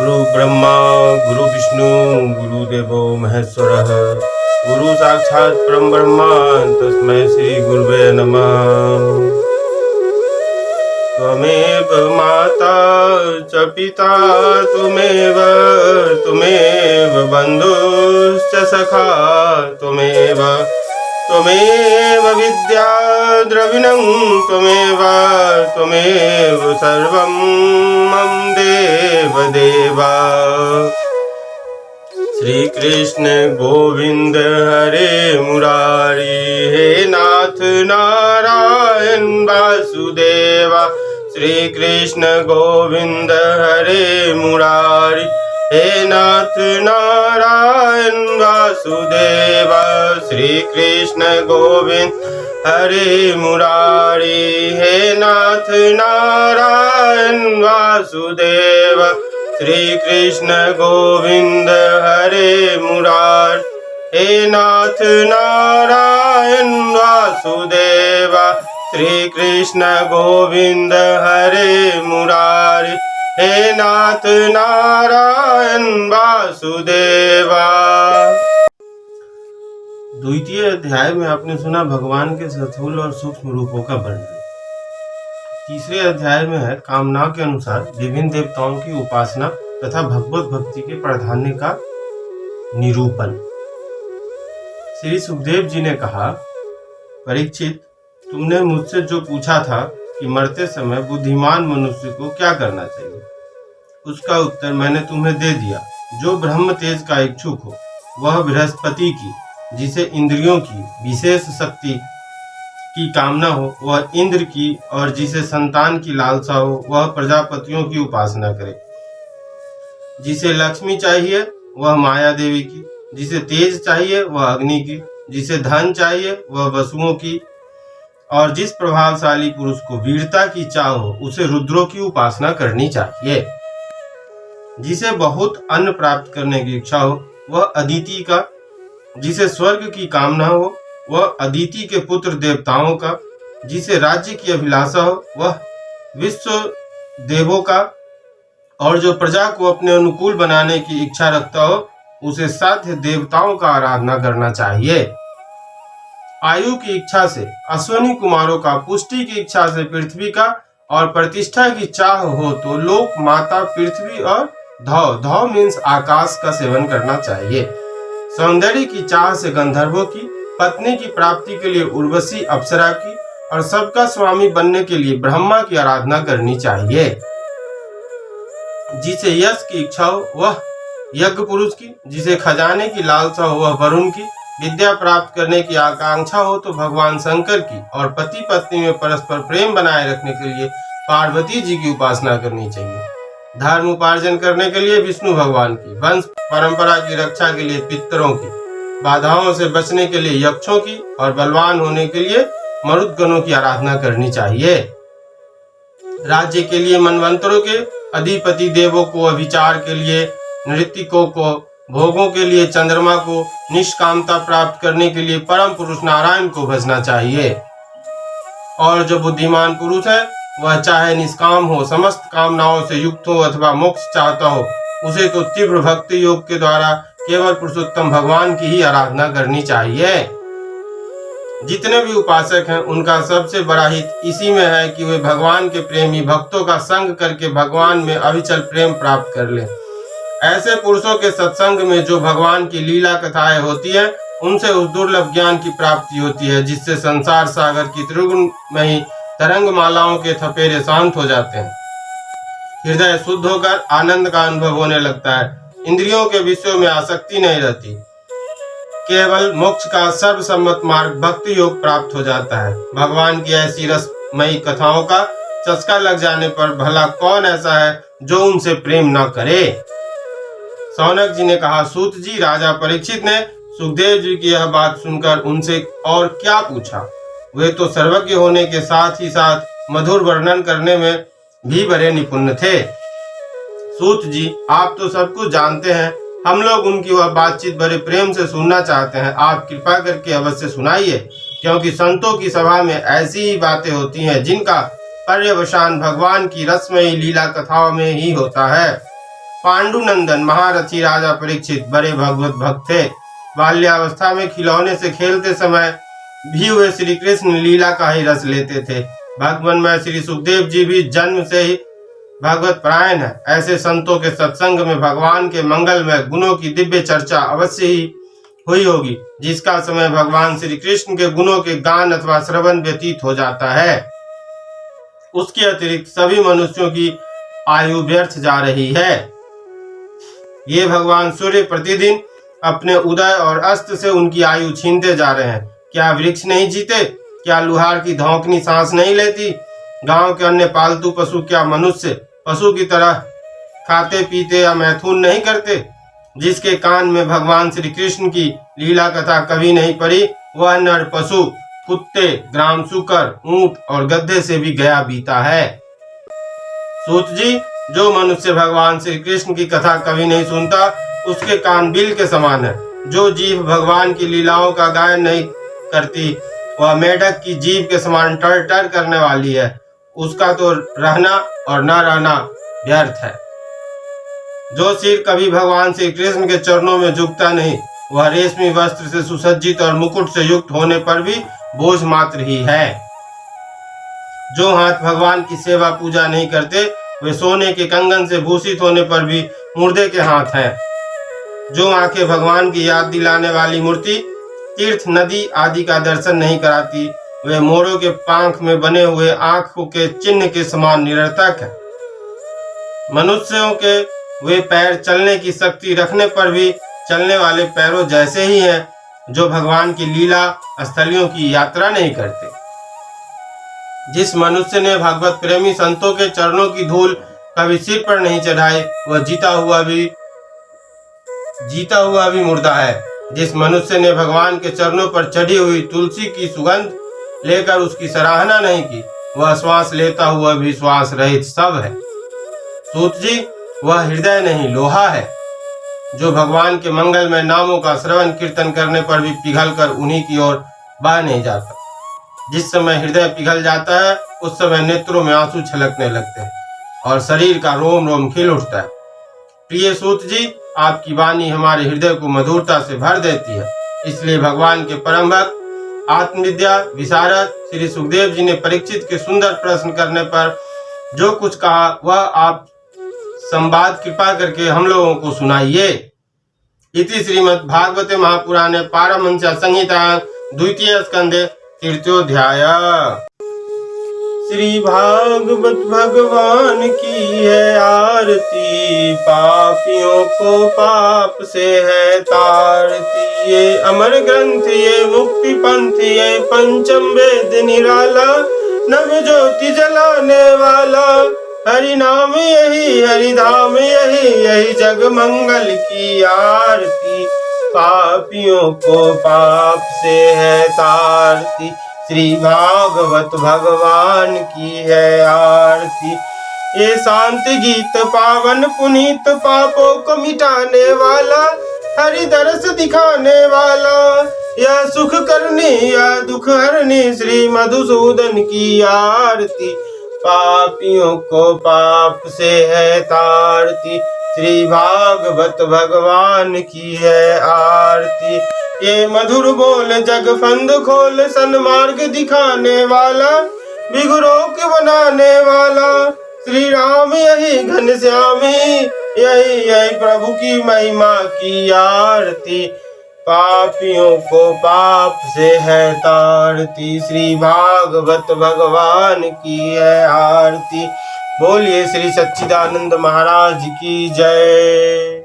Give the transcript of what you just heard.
गुरु ब्रह्मा गुरु विष्णु गुरुदेवो महेश्वरः गुरु साक्षात् परम ब्रह्म तस्मै श्री गुरुवे नमः। त्वमेव माता च पिता त्वमेव बन्धुश्च सखा त्वमेव विद्या द्रविणं त्वमेव सर्वं मम देव। श्री कृष्ण गोविंद हरे मुरारी हे नाथ नारायण वासुदेवा। श्री कृष्ण गोविंद हरे मुरारी हे नाथ नारायण वासुदेवा। श्री कृष्ण गोविंद हरे मुरारी हे नाथ नारायण वासुदेवा। श्री कृष्ण गोविंद हरे मुरारी हे नाथ नारायण वासुदेवा। श्री कृष्ण गोविंद हरे मुरारी हे नाथ नारायण वासुदेवा। द्वितीय अध्याय में आपने सुना भगवान के स्थूल और सूक्ष्म रूपों का वर्णन। तीसरे अध्याय में है कामना के अनुसार विभिन्न देवताओं की उपासना तथा भगवत भक्ति के प्राधान्य का निरूपण। श्री सुखदेव जी ने कहा, परीक्षित, तुमने मुझसे जो पूछा था कि मरते समय बुद्धिमान मनुष्य को क्या करना चाहिए, उसका उत्तर मैंने तुम्हें दे दिया। जो ब्रह्म तेज का इच्छुक हो वह बृहस्पति की, जिसे इंद्रियों की विशेष शक्ति की कामना हो वह इंद्र की, और जिसे संतान की लालसा हो वह प्रजापतियों की उपासना करे। जिसे लक्ष्मी चाहिए वह माया देवी की, जिसे तेज चाहिए वह अग्नि की, जिसे धन चाहिए वह वसुओं की, और जिस प्रभावशाली पुरुष को वीरता की चाह हो उसे रुद्रों की उपासना करनी चाहिए। जिसे बहुत अन्न प्राप्त करने की इच्छा हो वह अदिति का, जिसे स्वर्ग की कामना हो वह अदिति के पुत्र देवताओं का, जिसे राज्य की अभिलाषा हो वह विश्व देवों का, और जो प्रजा को अपने अनुकूल बनाने की इच्छा रखता हो उसे साध्य देवताओं का आराधना करना चाहिए। आयु की इच्छा से अश्विनी कुमारों का, पुष्टि की इच्छा से पृथ्वी का, और प्रतिष्ठा की चाह हो तो लोक माता पृथ्वी और धौ मीन्स आकाश का सेवन करना चाहिए। सौंदर्य की चाह से गंधर्वों की, पत्नी की प्राप्ति के लिए उर्वशी अप्सरा की, और सबका स्वामी बनने के लिए ब्रह्मा की आराधना करनी चाहिए। जिसे यश की इच्छा हो वह यज्ञ पुरुष की, जिसे खजाने की लालसा हो वह वरुण की, विद्या प्राप्त करने की आकांक्षा हो तो भगवान शंकर की, और पति पत्नी में परस्पर प्रेम बनाए रखने के लिए पार्वती जी की उपासना करनी चाहिए। धर्म उपार्जन करने के लिए विष्णु भगवान की, वंश परंपरा की रक्षा के लिए पितरों की, बाधाओं से बचने के लिए यक्षों की, और बलवान होने के लिए मरुदगणों की आराधना करनी चाहिए। राज्य के लिए मनवंतरों के, अधिपति देवों को, अभिचार के लिए नृतिकों को, भोगों के लिए चंद्रमा को, निष्कामता प्राप्त करने के लिए परम पुरुष नारायण को भजना चाहिए। और जो बुद्धिमान पुरुष है वह चाहे निष्काम हो, समस्त कामनाओं से युक्त हो अथवा मोक्ष चाहता हो, उसे तो तीव्र भक्ति योग के द्वारा केवल पुरुषोत्तम भगवान की ही आराधना करनी चाहिए। जितने भी उपासक हैं उनका सबसे बड़ा हित इसी में है कि वे भगवान के प्रेमी भक्तों का संग करके भगवान में अविचल प्रेम प्राप्त कर लें। ऐसे पुरुषों के सत्संग में जो भगवान की लीला कथाएं होती है उनसे उस दुर्लभ ज्ञान की प्राप्ति होती है जिससे संसार सागर की त्रिगुणमयी तरंग मालाओं के थपेरे शांत हो जाते हैं। हृदय शुद्ध होकर आनंद का अनुभव होने लगता है। इंद्रियों के विषयों में आसक्ति नहीं रहती। केवल मोक्ष का सर्वसम्मत मार्ग भक्ति योग प्राप्त हो जाता है। भगवान की ऐसी रसमयी कथाओं का चस्का लग जाने पर भला कौन ऐसा है जो उनसे प्रेम न करे। सौनक जी ने कहा, सूत जी, राजा परीक्षित ने सुखदेव जी की यह बात सुनकर उनसे और क्या पूछा। वे तो सर्वज्ञ होने के साथ ही साथ मधुर वर्णन करने में भी बड़े निपुण थे। सूत जी, आप तो सब कुछ जानते हैं, हम लोग उनकी वह बातचीत बड़े प्रेम से सुनना चाहते हैं। आप कृपा करके अवश्य सुनाइए, क्योंकि संतों की सभा में ऐसी ही बातें होती हैं जिनका पर्यवसान भगवान की रसमयी लीला कथाओं में ही होता है। पांडुनंदन महारथी राजा परीक्षित बड़े भगवत भक्त थे। बाल्यावस्था में खिलौने से खेलते समय भी वे श्री कृष्ण लीला का ही रस लेते थे। भगवान में श्री सुखदेव जी भी जन्म से ही भगवत परायण है। ऐसे संतों के सत्संग में भगवान के मंगलमय गुणों की दिव्य चर्चा अवश्य ही हुई होगी, जिसका समय भगवान श्री कृष्ण के गुणों के गान अथवा श्रवण व्यतीत हो जाता है। उसके अतिरिक्त सभी मनुष्यों की आयु व्यर्थ जा रही है। ये भगवान सूर्य प्रतिदिन अपने उदय और अस्त से उनकी आयु छीनते जा रहे हैं। क्या वृक्ष नहीं जीते? क्या लुहार की धौंकनी सांस नहीं लेती? गांव के अन्य पालतू पशु क्या मनुष्य पशु की तरह खाते पीते या मैथुन नहीं करते? जिसके कान में भगवान श्री कृष्ण की लीला कथा कभी नहीं पड़ी, वह नर पशु कुत्ते, ग्राम शुकर, ऊंट और गधे से भी गया बीता है। सूत जी, जो मनुष्य भगवान श्री कृष्ण की कथा कभी नहीं सुनता, उसके कान बिल के समान है। जो जीव भगवान की लीलाओं का गायन नहीं करती, वह मेढक की जीभ के समान टर टर करने वाली है। उसका तो रहना और न रहना व्यर्थ है। जो सिर कभी भगवान श्री कृष्ण के चरणों में झुकता नहीं, वह रेशमी वस्त्र से सुसज्जित और मुकुट से युक्त होने पर भी बोझ मात्र ही है। जो हाथ भगवान की सेवा पूजा नहीं करते, वे सोने के कंगन से भूषित होने पर भी मुर्दे के हाथ हैं। जो आंखें भगवान की याद दिलाने वाली मूर्ति, तीर्थ, नदी आदि का दर्शन नहीं कराती, वे मोरों के पांख में बने हुए आंखों के चिन्ह के समान निरर्थक है। मनुष्यों के वे पैर चलने की शक्ति रखने पर भी चलने वाले पैरों जैसे ही हैं, जो भगवान की लीला स्थलियों की यात्रा नहीं करते। जिस मनुष्य ने भगवत प्रेमी संतों के चरणों की धूल कभी सिर पर नहीं चढ़ाई, वह जीता हुआ भी मुर्दा है। जिस मनुष्य ने भगवान के चरणों पर चढ़ी हुई तुलसी की सुगंध लेकर उसकी सराहना नहीं की, वह श्वास लेता हुआ भी श्वास रहित सब है। सूत जी, वह हृदय नहीं लोहा है, जो भगवान के मंगलमय नामों का श्रवण कीर्तन करने पर भी पिघलकर उन्हीं की ओर बह नहीं जाता। जिस समय हृदय पिघल जाता है, उस समय नेत्रों में आंसू छलकने लगते हैं और शरीर का रोम रोम खिल उठता है। प्रिय सूत जी, आपकी वाणी हमारे हृदय को मधुरता से भर देती है। इसलिए भगवान के परम भक्त आत्मविद्या विशारद श्री सुखदेव जी ने परीक्षित के सुंदर प्रश्न करने पर जो कुछ कहा, वह आप संवाद कृपा करके हम लोगों को सुनाइए। इति श्रीमद् भागवते महापुराणे पारमहंस्या संहितायां द्वितीय स्कंदे तृतीयोध्याय। श्री भागवत भगवान की है आरती, पापियों को पाप से है तारती। ये अमर ग्रंथ, ये मुक्ति पंथ, ये पंचम वेद निराला, नव ज्योति जलाने वाला। हरि नाम यही, हरि धाम यही, यही जग मंगल की आरती। पापियों को पाप से है तारती, श्री भागवत भगवान की है आरती। ये शांति गीत पावन पुनीत, पापों को मिटाने वाला, हरि दरस दिखाने वाला। यह सुख करनी या दुख हरनी, श्री मधुसूदन की आरती। पापियों को पाप से है तारती, श्री भागवत भगवान की है आरती। ये मधुर बोल जग फंद खोल, सन्मार्ग दिखाने वाला, बिगुरों के बनाने वाला। श्री राम यही घनश्यामी, यही प्रभु की महिमा की आरती। पापियों को पाप से है तारती, श्री भागवत भगवान की है आरती। बोलिए श्री सच्चिदानंद महाराज की जय।